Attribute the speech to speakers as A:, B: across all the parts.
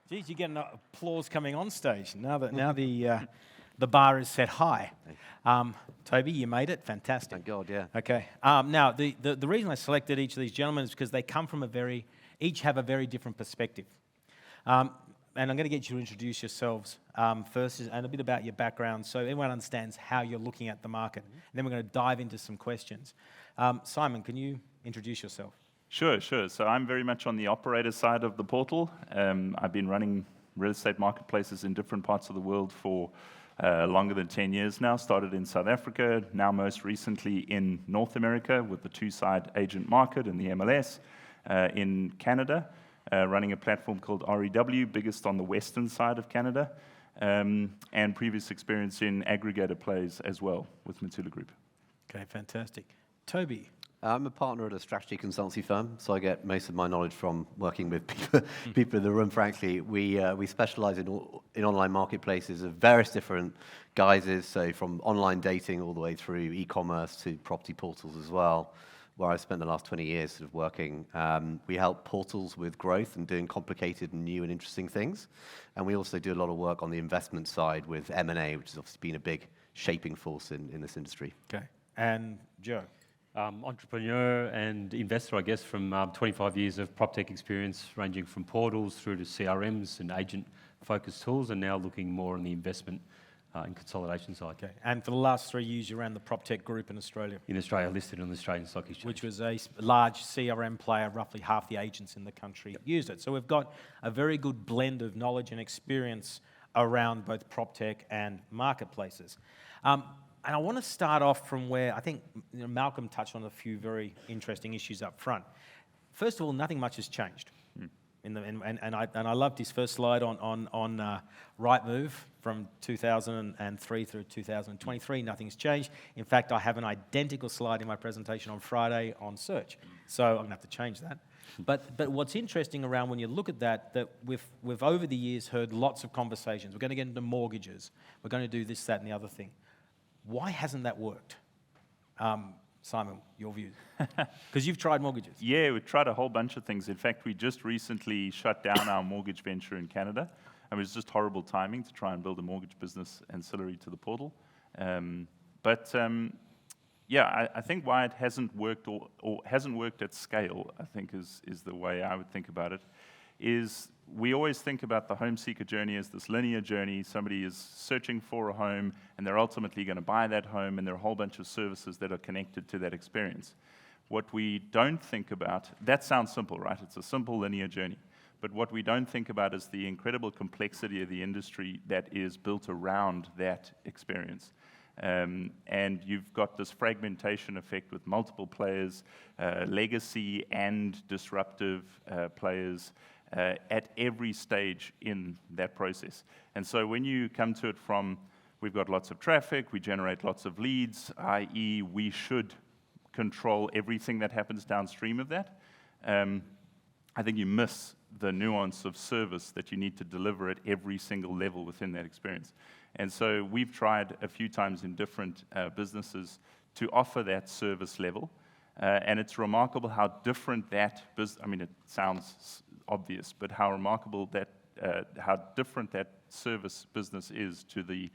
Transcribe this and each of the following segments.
A: Geez, you get an applause coming on stage now the bar is set high. Toby, you made it. Fantastic.
B: Thank God, yeah.
A: Okay. Now, the reason I selected each of these gentlemen is because they come from each have a very different perspective. And I'm going to get you to introduce yourselves first and a bit about your background so everyone understands how you're looking at the market. And then we're going to dive into some questions. Simon, can you introduce yourself?
C: Sure. So I'm very much on the operator side of the portal. I've been running real estate marketplaces in different parts of the world for longer than 10 years now. Started in South Africa, now most recently in North America with the two-side agent market and the MLS. In Canada, running a platform called REW, biggest on the western side of Canada, and previous experience in aggregator plays as well with Matula Group.
A: Okay, fantastic. Toby.
B: I'm a partner at a strategy consultancy firm, so I get most of my knowledge from working with people in the room, frankly. We specialize in online marketplaces of various different guises, so from online dating all the way through e-commerce to property portals as well, where I've spent the last 20 years sort of working. We help portals with growth and doing complicated and new and interesting things. And we also do a lot of work on the investment side with M&A, which has obviously been a big shaping force in this industry.
A: Okay. And Joe.
D: Entrepreneur and investor, I guess, from 25 years of proptech experience, ranging from portals through to CRMs and agent-focused tools, and now looking more on the investment and consolidation side.
A: Okay. And for the last 3 years, you ran the proptech group in Australia.
D: In Australia, listed on the Australian Stock Exchange.
A: Which was a large CRM player. Roughly half the agents in the country used it. So we've got a very good blend of knowledge and experience around both proptech and marketplaces. And I want to start off from where I think Malcolm touched on a few very interesting issues up front. First of all, nothing much has changed. And I loved his first slide on Rightmove from 2003 through 2023. Nothing's changed. In fact, I have an identical slide in my presentation on Friday on search. So I'm going to have to change that. But what's interesting around when you look at that we've over the years heard lots of conversations. We're going to get into mortgages. We're going to do this, that, and the other thing. Why hasn't that worked? Simon, your views. Because you've tried mortgages.
C: Yeah, we've tried a whole bunch of things. In fact, we just recently shut down our mortgage venture in Canada. It was just horrible timing to try and build a mortgage business ancillary to the portal. I think why it hasn't worked or hasn't worked at scale, I think is the way I would think about it, is we always think about the home seeker journey as this linear journey. Somebody is searching for a home, and they're ultimately going to buy that home, and there are a whole bunch of services that are connected to that experience. What we don't think about, that sounds simple, right? It's a simple linear journey. But what we don't think about is the incredible complexity of the industry that is built around that experience. And you've got this fragmentation effect with multiple players, legacy and disruptive players, at every stage in that process. And so when you come to it from, we've got lots of traffic, we generate lots of leads, i.e. we should control everything that happens downstream of that, I think you miss the nuance of service that you need to deliver at every single level within that experience. And so we've tried a few times in different businesses to offer that service level. And it's remarkable how different that it sounds obvious, but how remarkable that, how different that service business is to the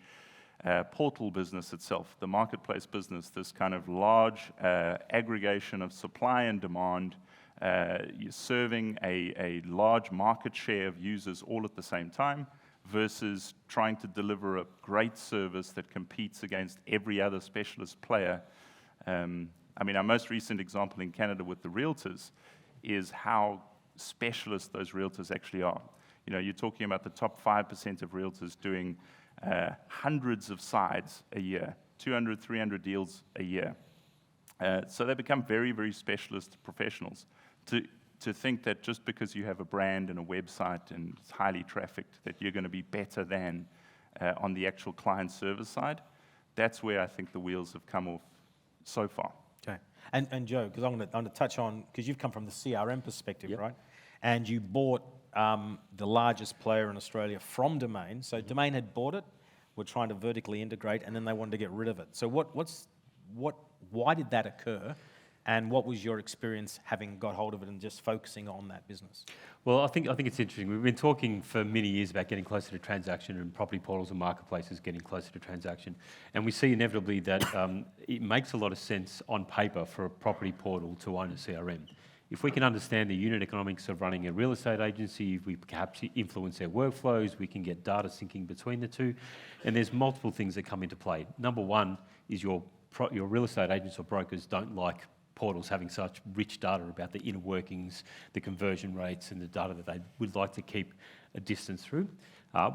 C: portal business itself, the marketplace business, this kind of large aggregation of supply and demand, you're serving a large market share of users all at the same time, versus trying to deliver a great service that competes against every other specialist player. Our most recent example in Canada with the realtors is how specialist those realtors actually are. You're talking about the top 5% of realtors doing hundreds of sides a year, 200, 300 deals a year. So they become very, very specialist professionals. To think that just because you have a brand and a website and it's highly trafficked, that you're going to be better than on the actual client service side, that's where I think the wheels have come off so far.
A: Okay. And Joe, because I'm going to touch on, because you've come from the CRM perspective,
D: Yep.
A: right? And you bought the largest player in Australia from Domain. So Domain had bought it, were trying to vertically integrate, and then they wanted to get rid of it. So why did that occur? And what was your experience having got hold of it and just focusing on that business?
D: Well, I think it's interesting. We've been talking for many years about getting closer to transaction and property portals and marketplaces getting closer to transaction. And we see inevitably that it makes a lot of sense on paper for a property portal to own a CRM. If we can understand the unit economics of running a real estate agency, if we perhaps influence their workflows, we can get data syncing between the two. And there's multiple things that come into play. Number one is your real estate agents or brokers don't like portals having such rich data about the inner workings, the conversion rates, and the data that they would like to keep a distance through,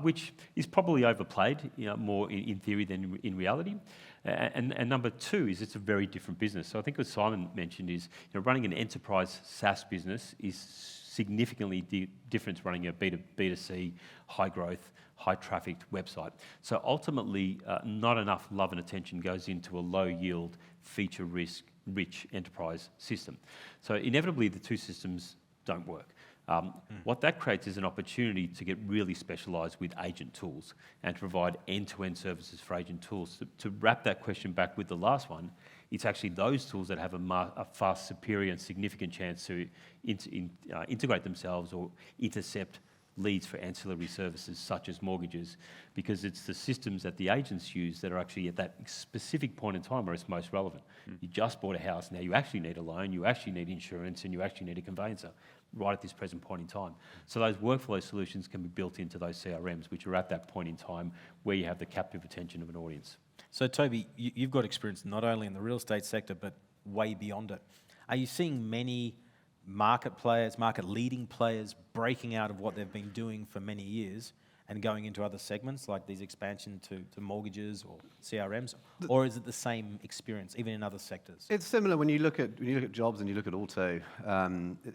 D: which is probably overplayed, more in theory than in reality. And number two is it's a very different business. So I think what Simon mentioned is running an enterprise SaaS business is significantly different to running a B2C, high growth, high trafficked website. So ultimately, not enough love and attention goes into a low yield, feature rich enterprise system. So inevitably, the two systems don't work. What that creates is an opportunity to get really specialised with agent tools and to provide end-to-end services for agent tools. To wrap that question back with the last one, it's actually those tools that have a far superior and significant chance to integrate themselves or intercept leads for ancillary services such as mortgages, because it's the systems that the agents use that are actually at that specific point in time where it's most relevant. You just bought a house, now you actually need a loan, you actually need insurance, and you actually need a conveyancer right at this present point in time. So those workflow solutions can be built into those CRMs, which are at that point in time where you have the captive attention of an audience.
A: So Toby, you've got experience not only in the real estate sector, but way beyond it. Are you seeing many market leading players breaking out of what they've been doing for many years and going into other segments like these expansion to mortgages or CRMs, or is it the same experience even in other sectors?
B: It's similar when you look at jobs and you look at auto.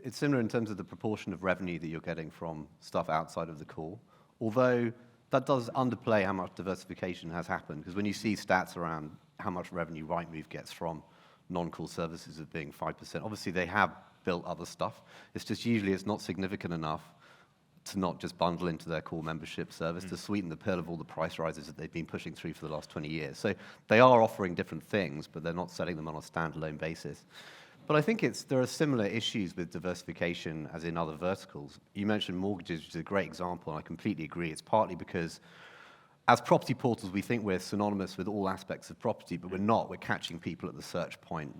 B: It's similar in terms of the proportion of revenue that you're getting from stuff outside of the core, although that does underplay how much diversification has happened, because when you see stats around how much revenue Rightmove gets from non-core services of being 5%, obviously they have built other stuff. It's just usually it's not significant enough to not just bundle into their core membership service to sweeten the pill of all the price rises that they've been pushing through for the last 20 years. So they are offering different things, but they're not selling them on a standalone basis. But I think there are similar issues with diversification as in other verticals. You mentioned mortgages, which is a great example, and I completely agree. It's partly because as property portals, we think we're synonymous with all aspects of property, but we're not. We're catching people at the search point.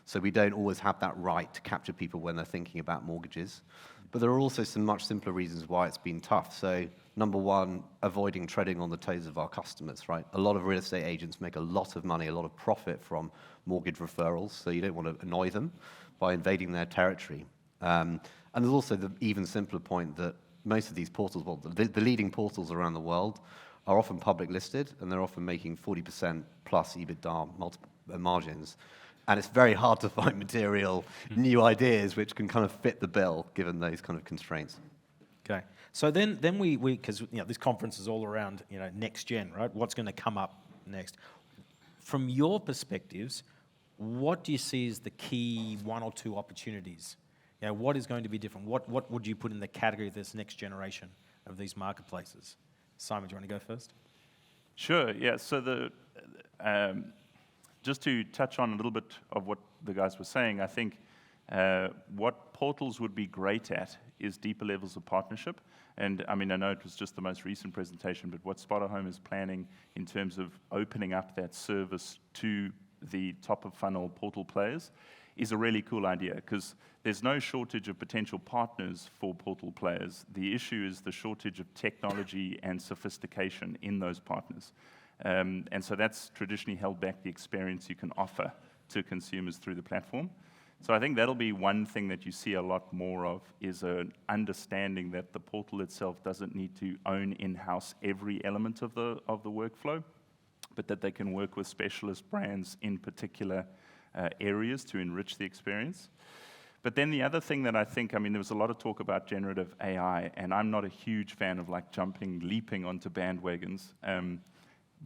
B: So we don't always have that right to capture people when they're thinking about mortgages. But there are also some much simpler reasons why it's been tough. So number one, avoiding treading on the toes of our customers, right? A lot of real estate agents make a lot of money, a lot of profit from mortgage referrals, so you don't want to annoy them by invading their territory. And there's also the even simpler point that most of these portals, well, the leading portals around the world, are often public listed, and they're often making 40% plus EBITDA margins. And it's very hard to find material, new ideas which can kind of fit the bill, given those kind of constraints.
A: Okay. So then we because this conference is all around NextGen, right? What's going to come up next? From your perspectives, what do you see as the key one or two opportunities? What is going to be different? What would you put in the category of this next generation of these marketplaces? Simon, do you want to go first?
C: Sure, yeah. So just to touch on a little bit of what the guys were saying, I think what portals would be great at is deeper levels of partnership. And I mean, I know it was just the most recent presentation, but what Spotter Home is planning in terms of opening up that service to the top of funnel portal players is a really cool idea, because there's no shortage of potential partners for portal players. The issue is the shortage of technology and sophistication in those partners. And so that's traditionally held back the experience you can offer to consumers through the platform. So I think that'll be one thing that you see a lot more of, is an understanding that the portal itself doesn't need to own in-house every element of the workflow, but that they can work with specialist brands in particular areas to enrich the experience. But then the other thing that I think, there was a lot of talk about generative AI, and I'm not a huge fan of leaping onto bandwagons.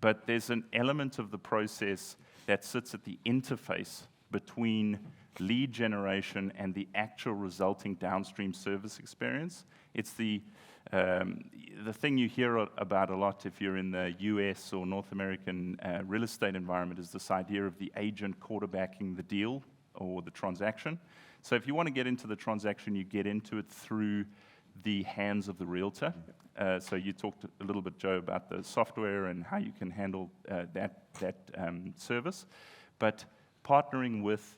C: But there's an element of the process that sits at the interface between lead generation and the actual resulting downstream service experience. It's the thing you hear about a lot if you're in the US or North American real estate environment, is this idea of the agent quarterbacking the deal or the transaction. So if you want to get into the transaction, you get into it through the hands of the realtor. So you talked a little bit, Joe, about the software and how you can handle that service. But partnering with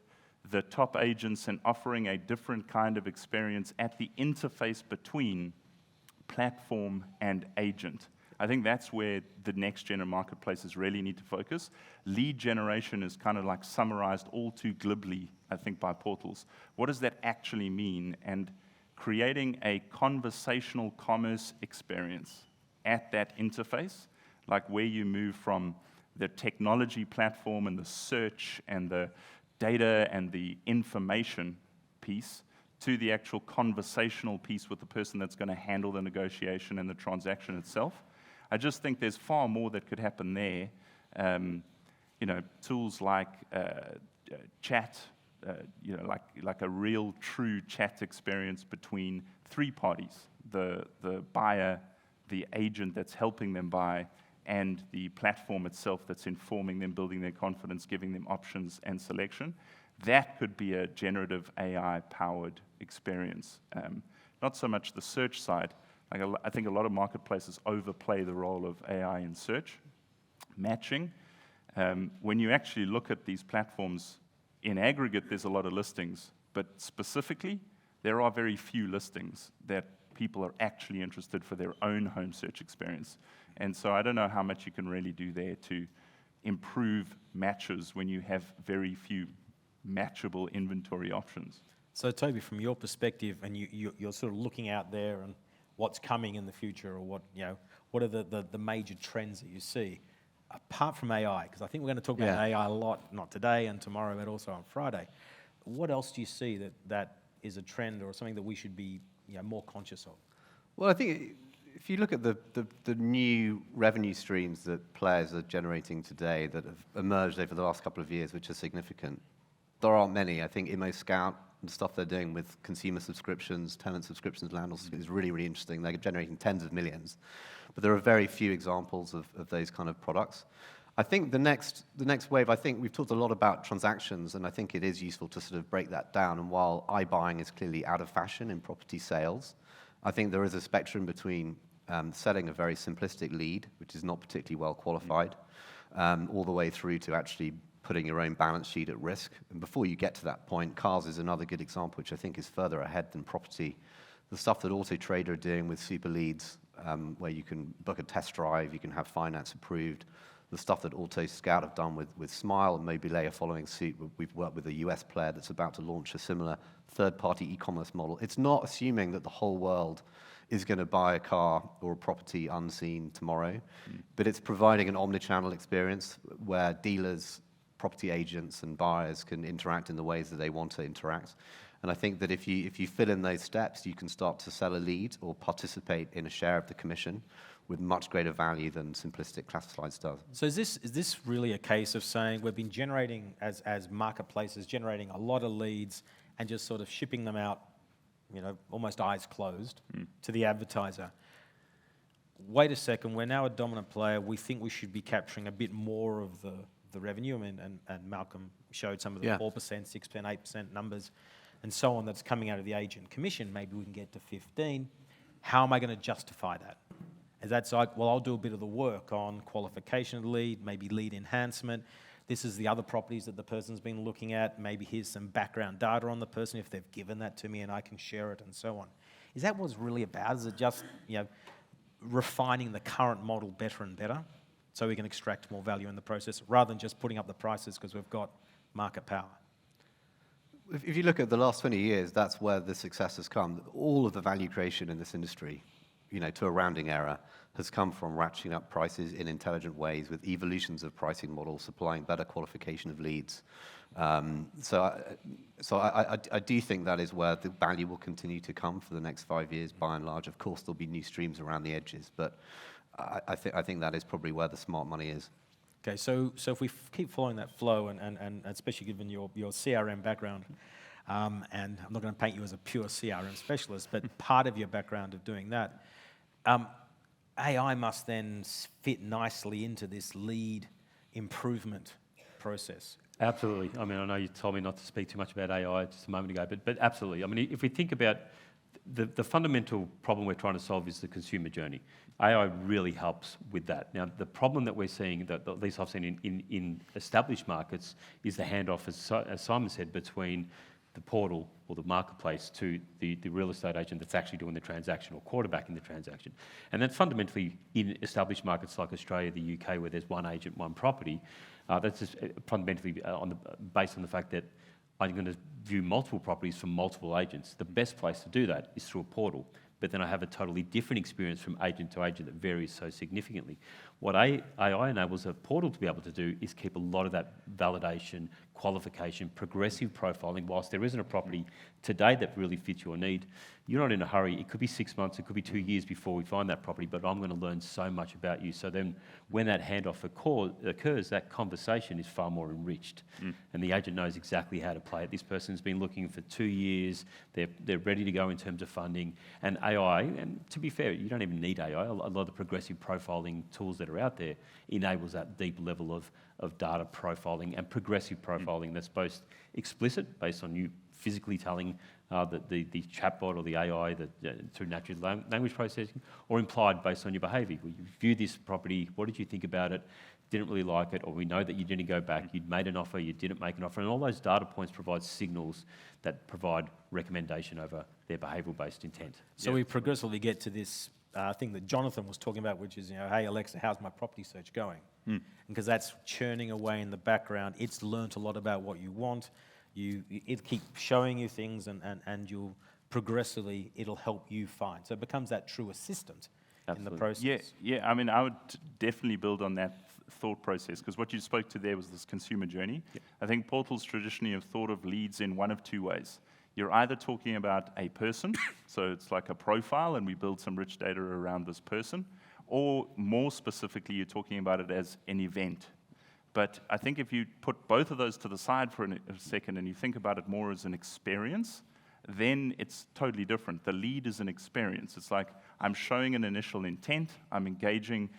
C: the top agents and offering a different kind of experience at the interface between platform and agent. I think that's where the NextGen and marketplaces really need to focus. Lead generation is kind of like summarized all too glibly, I think, by portals. What does that actually mean? And creating a conversational commerce experience at that interface, like where you move from the technology platform and the search and the data and the information piece to the actual conversational piece with the person that's going to handle the negotiation and the transaction itself. I just think there's far more that could happen there. Tools like chat, like a real true chat experience between three parties, the buyer, the agent that's helping them buy, and the platform itself that's informing them, building their confidence, giving them options and selection. That could be a generative AI-powered experience. Not so much the search side. I think a lot of marketplaces overplay the role of AI in search. Matching. When you actually look at these platforms, in aggregate, there's a lot of listings, but specifically, there are very few listings that people are actually interested for their own home search experience. And so I don't know how much you can really do there to improve matches when you have very few matchable inventory options.
A: So Toby, from your perspective, and you're sort of looking out there and what's coming in the future, or what are the major trends that you see, apart from AI? Because I think we're going to talk about AI a lot, not today and tomorrow, but also on Friday. What else do you see that is a trend or something that we should be more conscious of?
B: Well, I think if you look at the new revenue streams that players are generating today that have emerged over the last couple of years, which are significant, there aren't many. I think ImmoScout and the stuff they're doing with consumer subscriptions, tenant subscriptions, landlords is really, really interesting. They're generating tens of millions. But there are very few examples of those kind of products. I think the next wave, I think we've talked a lot about transactions, and I think it is useful to sort of break that down. And while iBuying is clearly out of fashion in property sales, I think there is a spectrum between selling a very simplistic lead, which is not particularly well qualified, all the way through to actually putting your own balance sheet at risk. And before you get to that point, cars is another good example, which I think is further ahead than property. The stuff that Auto Trader are doing with super leads, where you can book a test drive, you can have finance approved. The stuff that Auto Scout have done with Smile and Mobile are following suit. We've worked with a US player that's about to launch a similar third-party e-commerce model. It's not assuming that the whole world is going to buy a car or a property unseen tomorrow, but it's providing an omnichannel experience where dealers, property agents, and buyers can interact in the ways that they want to interact. And I think that if you fill in those steps, you can start to sell a lead or participate in a share of the commission with much greater value than simplistic classifieds does.
A: So is this really a case of saying we've been generating, as marketplaces, generating a lot of leads and just sort of shipping them out, almost eyes closed to the advertiser? Wait a second, we're now a dominant player. We think we should be capturing a bit more of the revenue. And Malcolm showed some of the 4%, 6%, 8% numbers and so on that's coming out of the agent commission. Maybe we can get to 15. How am I going to justify that? Is that like, well, I'll do a bit of the work on qualification of the lead, maybe lead enhancement. This is the other properties that the person's been looking at. Maybe here's some background data on the person if they've given that to me and I can share it and so on. Is that what it's really about? Is it just refining the current model better and better so we can extract more value in the process rather than just putting up the prices because we've got market power?
B: If you look at the last 20 years, that's where the success has come. All of the value creation in this industry, to a rounding error, has come from ratcheting up prices in intelligent ways with evolutions of pricing models, supplying better qualification of leads. So I do think that is where the value will continue to come for the next 5 years, by and large. Of course, there'll be new streams around the edges, but I think that is probably where the smart money is.
A: Okay, so if we keep following that flow, and especially given your CRM background, and I'm not going to paint you as a pure CRM specialist, but part of your background of doing that, AI must then fit nicely into this lead improvement process.
D: Absolutely. I mean, I know you told me not to speak too much about AI just a moment ago, but absolutely. I mean, if we think about the fundamental problem we're trying to solve is the consumer journey. AI really helps with that. Now, the problem that we're seeing, that at least I've seen in established markets, is the handoff, as Simon said, between the portal or the marketplace to the real estate agent that's actually doing the transaction or quarterbacking the transaction. And that's fundamentally in established markets like Australia, the UK, where there's one agent, one property. That's just fundamentally based on the fact that I'm going to view multiple properties from multiple agents. The best place to do that is through a portal. But then I have a totally different experience from agent to agent that varies so significantly. What AI enables a portal to be able to do is keep a lot of that validation, qualification, progressive profiling. Whilst there isn't a property today that really fits your need, you're not in a hurry. It could be 6 months, it could be 2 years before we find that property, but I'm going to learn so much about you. So then when that handoff occurs, that conversation is far more enriched. And the agent knows exactly how to play it. This person's been looking for 2 years. They're ready to go in terms of funding. And AI, and to be fair, you don't even need AI. A lot of the progressive profiling tools that are out there enables that deep level of data profiling and progressive profiling that's both explicit, based on you physically telling the chatbot or the AI through natural language processing, or implied based on your behaviour. Well, you viewed this property, what did you think about it? Didn't really like it, or we know that you didn't go back, you'd made an offer, you didn't make an offer, and all those data points provide signals that provide recommendation over their behavioural-based intent.
A: So we progressively get to this thing that Jonathan was talking about, which is, hey Alexa, how's my property search going? Because that's churning away in the background. It's learnt a lot about what you want. It keeps showing you things, and you'll progressively, it'll help you find. So it becomes that true assistant in the process.
C: Yeah. I mean, I would definitely build on that thought process, because what you spoke to there was this consumer journey. Yep. I think portals traditionally have thought of leads in one of two ways. You're either talking about a person, so it's like a profile, and we build some rich data around this person, or more specifically, you're talking about it as an event. But I think if you put both of those to the side for a second and you think about it more as an experience, then it's totally different. The lead is an experience. It's like I'm showing an initial intent, I'm engaging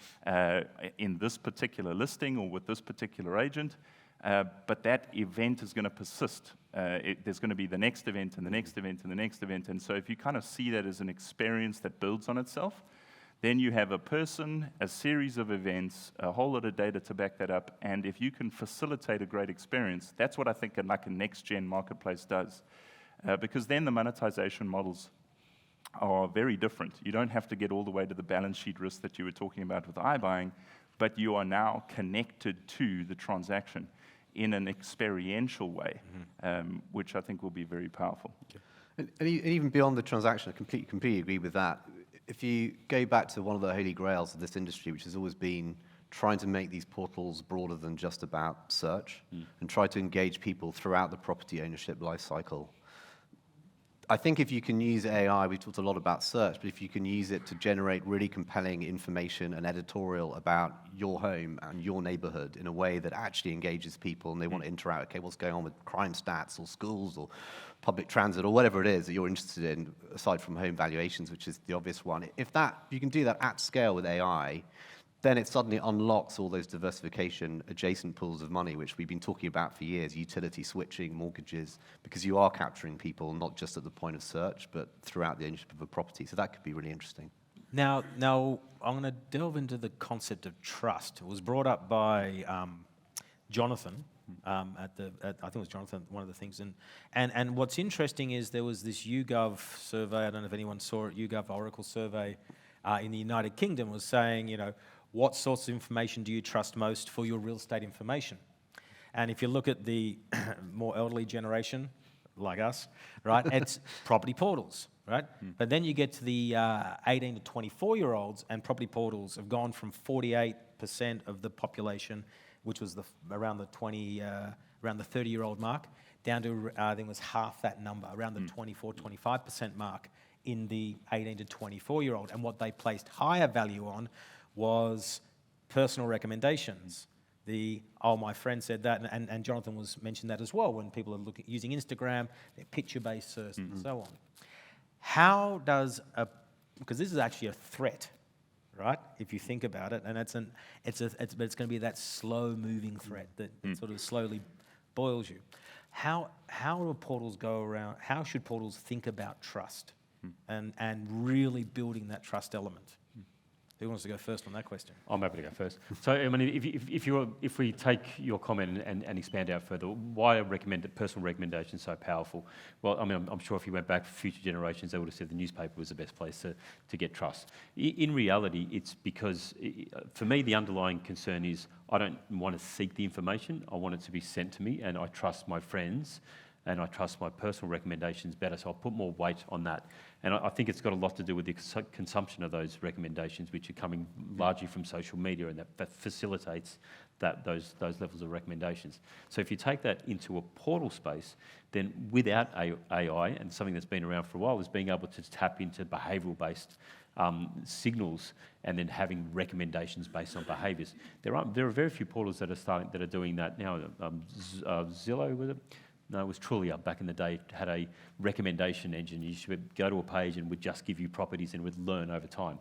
C: in this particular listing or with this particular agent, but that event is going to persist. There's going to be the next event and the next event and the next event. And so if you kind of see that as an experience that builds on itself, then you have a person, a series of events, a whole lot of data to back that up. And if you can facilitate a great experience, that's what I think like a next-gen marketplace does. Because then the monetization models are very different. You don't have to get all the way to the balance sheet risk that you were talking about with iBuying, but you are now connected to the transaction in an experiential way, which I think will be very powerful.
B: And even beyond the transaction, I completely agree with that. If you go back to one of the holy grails of this industry, which has always been trying to make these portals broader than just about search, and try to engage people throughout the property ownership life cycle. I think if you can use AI, we talked a lot about search, but if you can use it to generate really compelling information and editorial about your home and your neighborhood in a way that actually engages people and they want to interact, okay, what's going on with crime stats or schools or public transit or whatever it is that you're interested in, aside from home valuations, which is the obvious one. If you can do that at scale with AI, then it suddenly unlocks all those diversification adjacent pools of money, which we've been talking about for years, utility switching, mortgages, because you are capturing people not just at the point of search, but throughout the ownership of a property. So that could be really interesting.
A: Now I'm going to delve into the concept of trust. It was brought up by Jonathan, I think it was Jonathan, one of the things. And what's interesting is there was this YouGov survey, I don't know if anyone saw it, YouGov Oracle survey in the United Kingdom was saying, what sorts of information do you trust most for your real estate information? And if you look at the more elderly generation, like us, right, it's property portals, right? But then you get to the 18 to 24-year-olds, and property portals have gone from 48% of the population, which was around the 30-year-old mark, down to, I think it was half that number, around the 24-25% mark in the 18 to 24-year-old. And what they placed higher value on was personal recommendations. My friend said that, and Jonathan mentioned that as well, when people are using Instagram, their picture-based search and so on. How does because this is actually a threat, right? If you think about it, and it's going to be that slow-moving threat that sort of slowly boils you. How do portals go around? How should portals think about trust and really building that trust element? Who wants to go first on that question?
D: I'm happy to go first. So, I mean, if we take your comment and expand out further, why are personal recommendations so powerful? Well, I mean, I'm sure if you went back for future generations, they would have said the newspaper was the best place to get trust. In reality, it's because, for me, the underlying concern is I don't want to seek the information. I want it to be sent to me, and I trust my friends, and I trust my personal recommendations better, so I'll put more weight on that. And I think it's got a lot to do with the consumption of those recommendations, which are coming largely from social media, and that facilitates those levels of recommendations. So if you take that into a portal space, then without AI, and something that's been around for a while, is being able to tap into behavioural-based signals and then having recommendations based on behaviours. There are very few portals that are doing that now. Zillow, was it? No, it was Trulia back in the day, had a recommendation engine. You should go to a page and would just give you properties and would learn over time.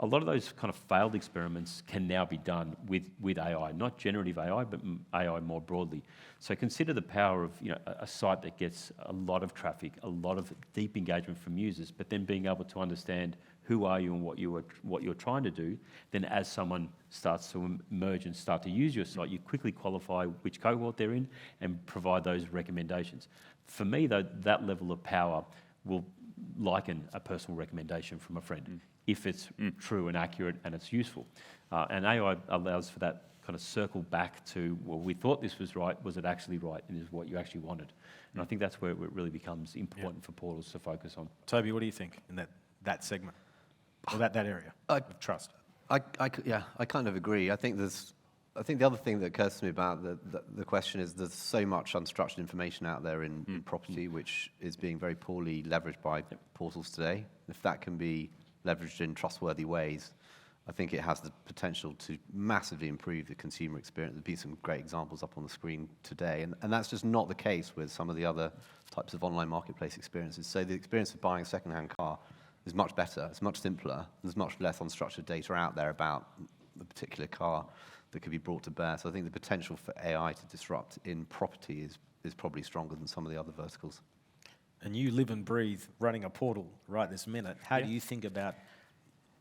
D: A lot of those kind of failed experiments can now be done with AI, not generative AI, but AI more broadly. So consider the power of a site that gets a lot of traffic, a lot of deep engagement from users, but then being able to understand who are you and what you're trying to do. Then as someone starts to emerge and start to use your site, you quickly qualify which cohort they're in and provide those recommendations. For me, though, that level of power will liken a personal recommendation from a friend if it's true and accurate and it's useful. And AI allows for that kind of circle back to, well, we thought this was right, was it actually right, and is what you actually wanted? And I think that's where it really becomes important for portals to focus on.
A: Toby, what do you think in that segment, or that area of trust?
B: I kind of agree. I think the other thing that occurs to me about the question is there's so much unstructured information out there in property, which is being very poorly leveraged by portals today. If that can be leveraged in trustworthy ways, I think it has the potential to massively improve the consumer experience. There'll be some great examples up on the screen today, and that's just not the case with some of the other types of online marketplace experiences. So the experience of buying a second-hand car is much better, it's much simpler, there's much less unstructured data out there about the particular car that could be brought to bear. So I think the potential for AI to disrupt in property is probably stronger than some of the other verticals.
A: And you live and breathe running a portal right this minute. How do you think about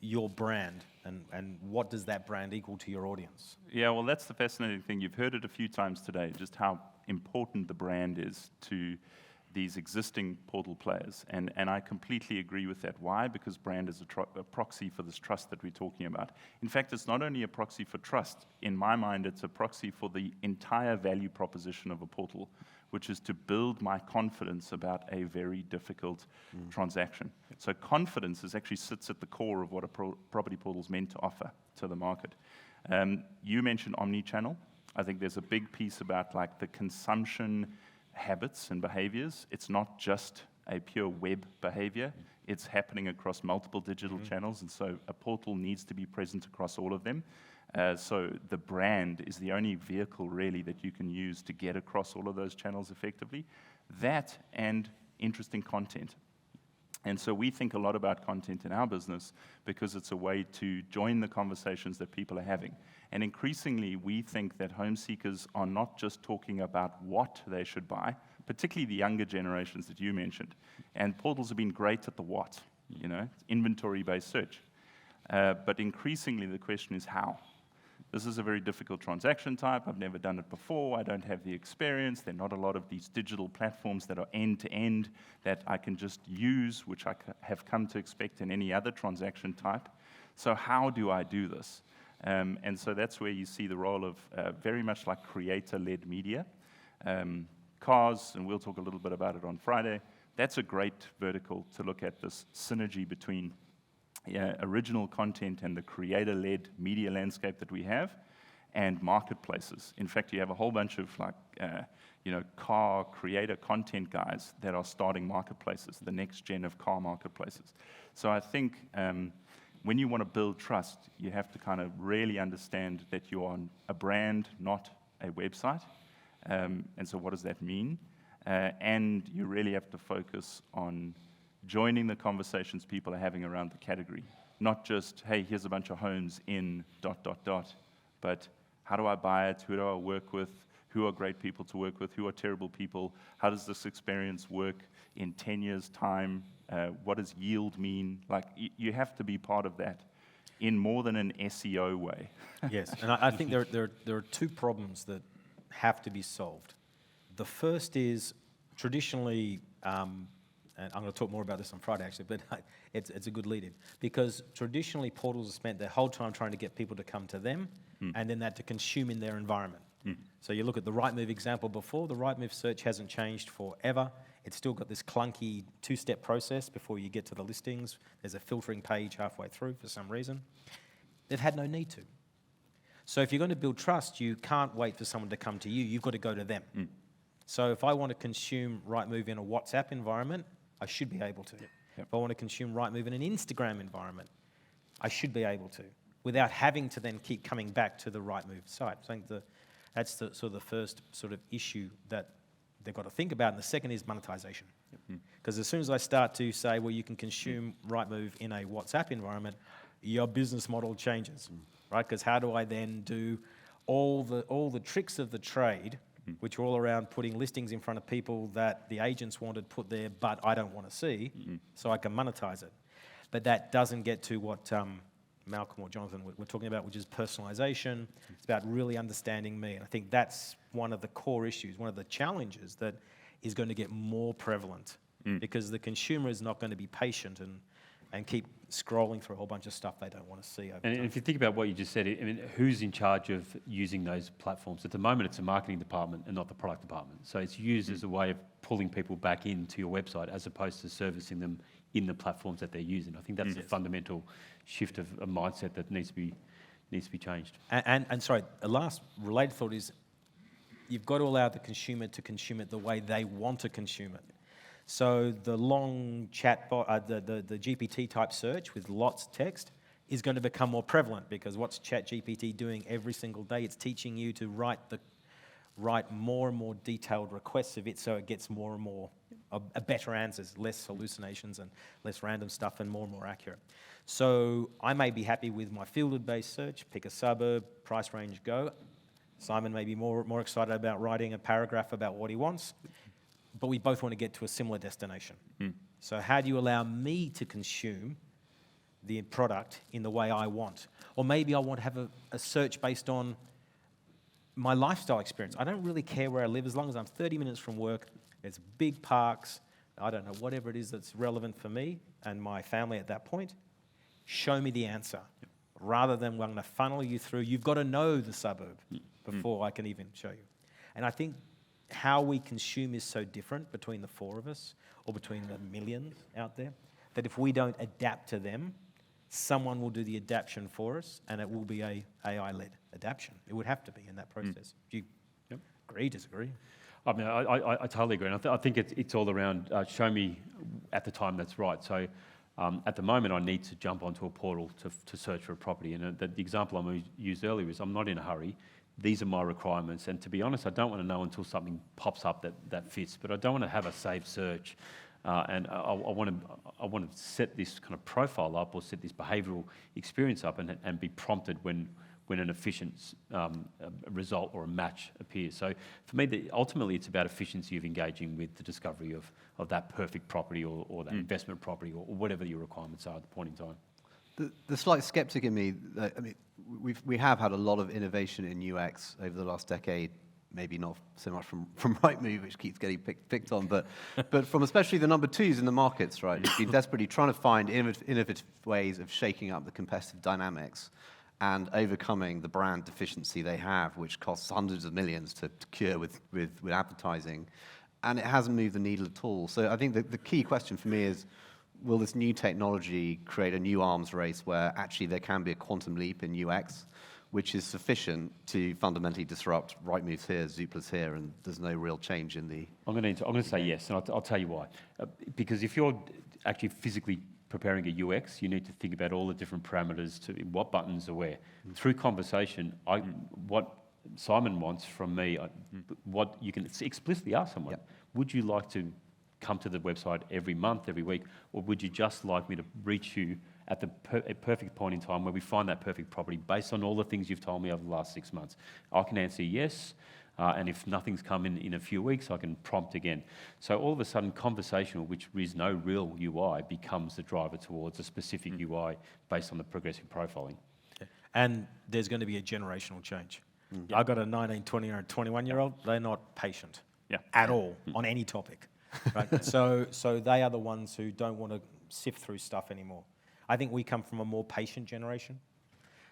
A: your brand and what does that brand equal to your audience?
C: Yeah, well, that's the fascinating thing. You've heard it a few times today, just how important the brand is to these existing portal players. And I completely agree with that. Why? Because brand is a proxy for this trust that we're talking about. In fact, it's not only a proxy for trust. In my mind, it's a proxy for the entire value proposition of a portal, which is to build my confidence about a very difficult transaction. So confidence actually sits at the core of what a property portal is meant to offer to the market. You mentioned omni-channel. I think there's a big piece about like the consumption habits and behaviors. It's not just a pure web behavior. It's happening across multiple digital channels, and so a portal needs to be present across all of them. So the brand is the only vehicle really that you can use to get across all of those channels effectively. That and interesting content. And so we think a lot about content in our business because it's a way to join the conversations that people are having. And increasingly, we think that home seekers are not just talking about what they should buy, particularly the younger generations that you mentioned. And portals have been great at the what, inventory-based search. But increasingly, the question is how. This is a very difficult transaction type. I've never done it before. I don't have the experience. There are not a lot of these digital platforms that are end-to-end that I can just use, which I have come to expect in any other transaction type. So how do I do this? And so that's where you see the role of very much like creator-led media. Cars, and we'll talk a little bit about it on Friday, that's a great vertical to look at this synergy between original content and the creator-led media landscape that we have, and marketplaces. In fact, you have a whole bunch of car creator content guys that are starting marketplaces, the next gen of car marketplaces. So I think when you want to build trust, you have to kind of really understand that you're on a brand, not a website. And so what does that mean? And you really have to focus on joining the conversations people are having around the category. Not just, hey, here's a bunch of homes in ... but how do I buy it? Who do I work with? who are great people to work with, who are terrible people, how does this experience work in 10 years' time, what does yield mean? Like, you have to be part of that in more than an SEO way.
A: Yes, and I think there are two problems that have to be solved. The first is traditionally, and I'm going to talk more about this on Friday actually, but it's a good lead-in, because traditionally portals have spent their whole time trying to get people to come to them and then that to consume in their environment. So you look at the Rightmove example before, the Rightmove search hasn't changed forever. It's still got this clunky two-step process before you get to the listings. There's a filtering page halfway through for some reason. They've had no need to. So if you're going to build trust, you can't wait for someone to come to you. You've got to go to them. So if I want to consume Rightmove in a WhatsApp environment, I should be able to. If I want to consume Rightmove in an Instagram environment, I should be able to, without having to then keep coming back to the Rightmove site. I think that's the sort of the first sort of issue that they've got to think about. And the second is monetization. Because as soon as I start to say, well, you can consume Rightmove in a WhatsApp environment, your business model changes, right? Because how do I then do all the tricks of the trade, which are all around putting listings in front of people that the agents wanted put there, but I don't want to see, so I can monetize it. But that doesn't get to what Malcolm or Jonathan were talking about, which is personalization. It's about really understanding me. And I think that's one of the core issues, one of the challenges that is going to get more prevalent because the consumer is not going to be patient and keep scrolling through a whole bunch of stuff they don't want to see over
D: And
A: time.
D: if you think about what you just said, I mean, who's in charge of using those platforms? At the moment, it's a marketing department and not the product department. So it's used as a way of pulling people back into your website as opposed to servicing them in the platforms that they're using. I think that's a fundamental shift of a mindset that needs to be changed.
A: And sorry, a last related thought is you've got to allow the consumer to consume it the way they want to consume it. So the long chatbot, the GPT type search with lots of text is going to become more prevalent because what's ChatGPT doing every single day? It's teaching you to write more and more detailed requests of it so it gets more and more better answers, less hallucinations and less random stuff and more accurate. So I may be happy with my fielded-based search, pick a suburb, price range, go. Simon may be more excited about writing a paragraph about what he wants, but we both want to get to a similar destination. So how do you allow me to consume the product in the way I want? Or maybe I want to have a search based on my lifestyle experience. I don't really care where I live as long as I'm 30 minutes from work. There's big parks. I don't know, whatever it is that's relevant for me and my family at that point. Show me the answer. Rather than I'm going to funnel you through, you've got to know the suburb before I can even show you. And I think how we consume is so different between the four of us or between the millions out there that if we don't adapt to them, someone will do the adaptation for us and it will be a AI-led adaptation. It would have to be in that process. Do you agree, disagree?
D: I mean, I totally agree. And I think it's all around show me at the time that's right. So at the moment, I need to jump onto a portal to search for a property. And the example I used earlier is I'm not in a hurry. These are my requirements. And to be honest, I don't want to know until something pops up that fits. But I don't want to have a saved search. And I want to set this kind of profile up or set this behavioural experience up and be prompted when an efficient result or a match appears. So for me, ultimately, it's about efficiency of engaging with the discovery of that perfect property or that investment property or whatever your requirements are at the point in time.
B: The slight skeptic in me, I mean, we have had a lot of innovation in UX over the last decade. Maybe not so much from Rightmove, which keeps getting picked on, but from especially the number twos in the markets, right? Who've been desperately trying to find innovative ways of shaking up the competitive dynamics and overcoming the brand deficiency they have, which costs hundreds of millions to cure with advertising, and it hasn't moved the needle at all. So I think the key question for me is, will this new technology create a new arms race where actually there can be a quantum leap in UX, which is sufficient to fundamentally disrupt Rightmove's here, Zoopla's here, and there's no real change in the...
D: I'm going to say yes, and I'll tell you why. Because if you're actually physically preparing a UX, you need to think about all the different parameters to what buttons are where. Through conversation, what Simon wants from me, what you can explicitly ask someone, would you like to come to the website every month, every week, or would you just like me to reach you at the perfect point in time where we find that perfect property based on all the things you've told me over the last 6 months? I can answer yes. and if nothing's come in a few weeks, I can prompt again. So all of a sudden, conversational, which is no real UI, becomes the driver towards a specific UI based on the progressive profiling.
A: And there's going to be a generational change. I've got a 19, 20, or 21-year-old. They're not patient at all on any topic. Right? So they are the ones who don't want to sift through stuff anymore. I think we come from a more patient generation,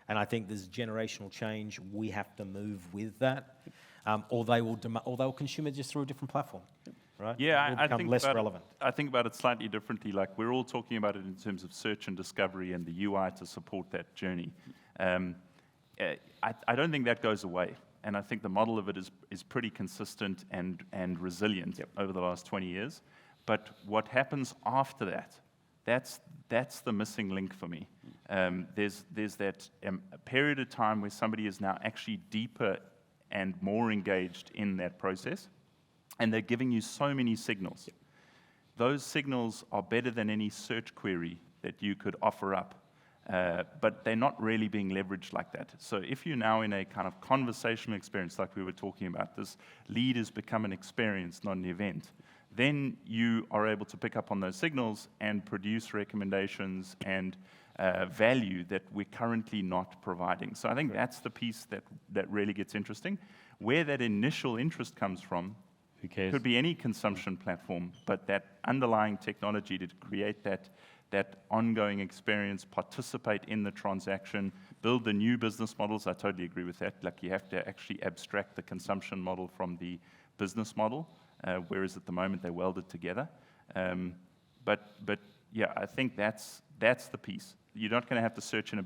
A: and I think there's generational change. We have to move with that, or they'll consume it just through a different platform. Right?
C: Yeah,
A: It will
C: I
A: become
C: think
A: less
C: about
A: relevant.
C: I think about it slightly differently. Like we're all talking about it in terms of search and discovery and the UI to support that journey. I don't think that goes away, and I think the model of it is pretty consistent and resilient over the last 20 years. But what happens after that, that's the missing link for me. There's that a period of time where somebody is now actually deeper and more engaged in that process, and they're giving you so many signals. Those signals are better than any search query that you could offer up, but they're not really being leveraged like that. So if you're now in a kind of conversational experience like we were talking about, this lead has become an experience, not an event, then you are able to pick up on those signals and produce recommendations and value that we're currently not providing. So I think that's the piece that really gets interesting. Where that initial interest comes from,
D: Who cares?
C: could be any consumption platform, but that underlying technology to create that ongoing experience, participate in the transaction, build the new business models. I totally agree with that. Like you have to actually abstract the consumption model from the business model, whereas at the moment they're welded together. But yeah, I think that's the piece. You're not going to have to search in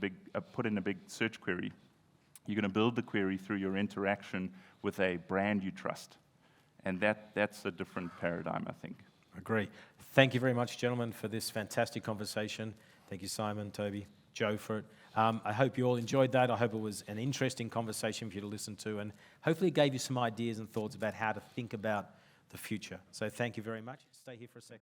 C: put in a big search query. You're going to build the query through your interaction with a brand you trust. And that's a different paradigm, I think.
A: Agree. Thank you very much, gentlemen, for this fantastic conversation. Thank you, Simon, Toby, Joe, for it. I hope you all enjoyed that. I hope it was an interesting conversation for you to listen to, and hopefully it gave you some ideas and thoughts about how to think about the future. So thank you very much. Stay here for a second.